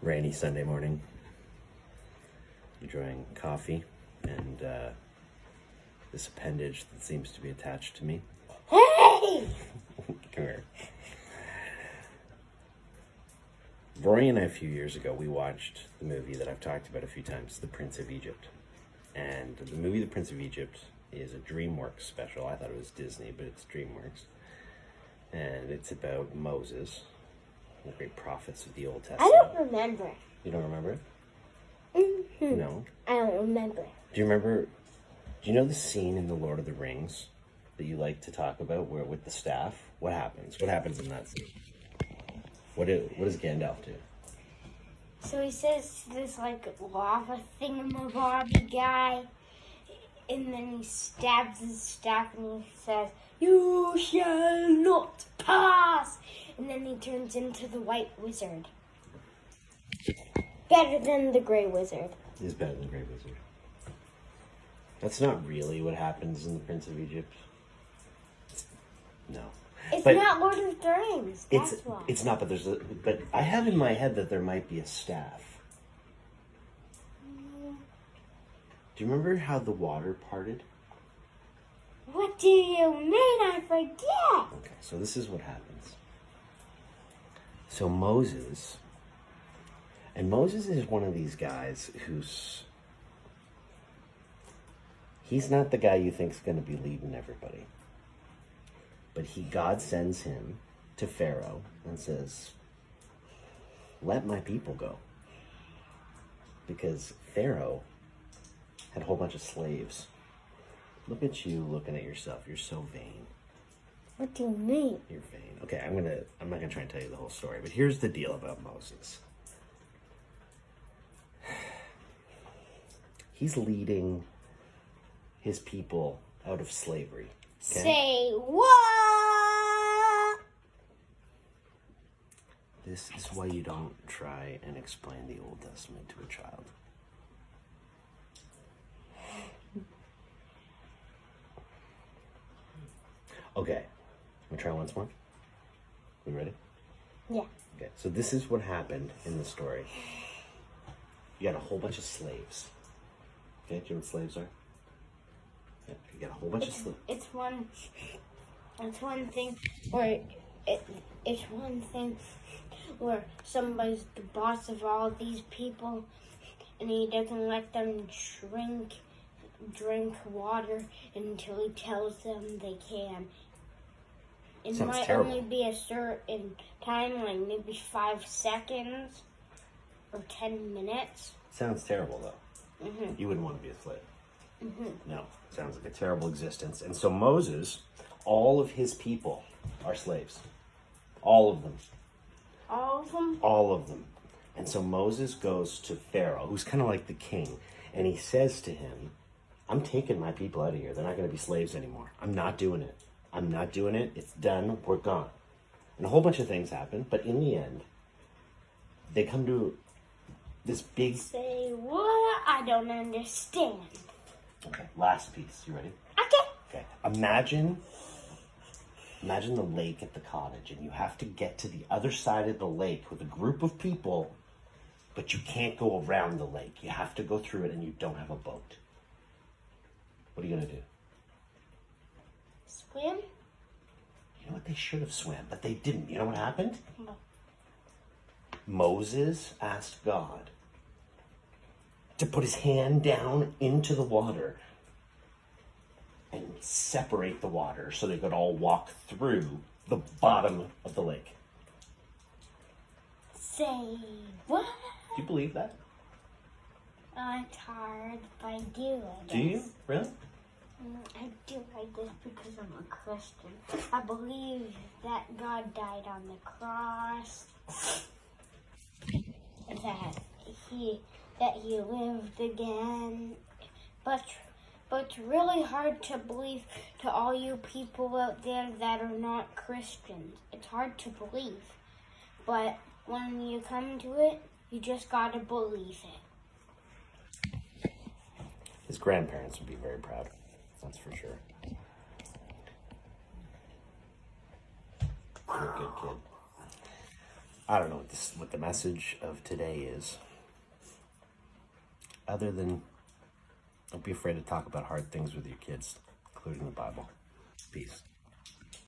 Rainy Sunday morning, enjoying coffee and this appendage that seems to be attached to me. Hey! Come here. Rory and I, a few years ago, we watched the movie that I've talked about a few times, The Prince of Egypt. And the movie The Prince of Egypt is a DreamWorks special. I thought it was Disney, but it's DreamWorks. And it's about Moses, the great prophets of the Old Testament. I don't remember. You don't remember it? Mm-hmm. No? I don't remember. Do you know the scene in The Lord of the Rings that you like to talk about where with the staff? What happens? What happens in that scene? What does Gandalf do? So he says this like lava thingamabobby guy, and then he stabs his staff and he says, "You shall not pass!" And then he turns into the White Wizard. Better than the Grey Wizard. He's better than the Grey Wizard. That's not really what happens in The Prince of Egypt. No. It's But not Lord of the Rings. That's why. It's not, but but I have in my head that there might be a staff. Do you remember how the water parted? What do you mean? I forget. Okay, so this is what happens. So Moses is one of these guys he's not the guy you think's going to be leading everybody. But God sends him to Pharaoh and says, "Let my people go." Because Pharaoh had a whole bunch of slaves. Look at you looking at yourself. You're so vain. What do you mean? You're vain. Okay, I'm not gonna try and tell you the whole story, but here's the deal about Moses. He's leading his people out of slavery. Okay? Say what? This is why you don't try and explain the Old Testament to a child. Okay, I'm gonna try once more. You ready? Yeah. Okay, so this is what happened in the story. You got a whole bunch of slaves. Okay, do you know what slaves are? Yeah, you got a whole bunch of slaves. It's one thing where somebody's the boss of all these people, and he doesn't let them drink water until he tells them they can. It Sounds might terrible. only be a certain time, like maybe 5 seconds or 10 minutes. Sounds terrible, though. Mm-hmm. You wouldn't want to be a slave. Mm-hmm. No, sounds like a terrible existence. And so Moses, all of his people are slaves. All of them. All of them? All of them. And so Moses goes to Pharaoh, who's kind of like the king, and he says to him, "I'm taking my people out of here. They're not going to be slaves anymore. I'm not doing it. I'm not doing it. It's done. We're gone." And a whole bunch of things happen, but in the end, they come to this big... Say what? I don't understand. Okay, last piece. You ready? Okay. Okay. Imagine the lake at the cottage, and you have to get to the other side of the lake with a group of people, but you can't go around the lake. You have to go through it, and you don't have a boat. What are you going to do? Swim? You know what? They should have swam, but they didn't. You know what happened? No. Moses asked God to put his hand down into the water and separate the water so they could all walk through the bottom of the lake. Say what? Do you believe that? It's hard, but I do, I guess. Do you? Really? I do, I guess, because I'm a Christian. I believe that God died on the cross. That he lived again. But it's really hard to believe to all you people out there that are not Christians. It's hard to believe. But when you come to it, you just gotta believe it. His grandparents would be very proud. That's for sure. You're a good kid. I don't know what the message of today is, other than don't be afraid to talk about hard things with your kids, including the Bible. Peace.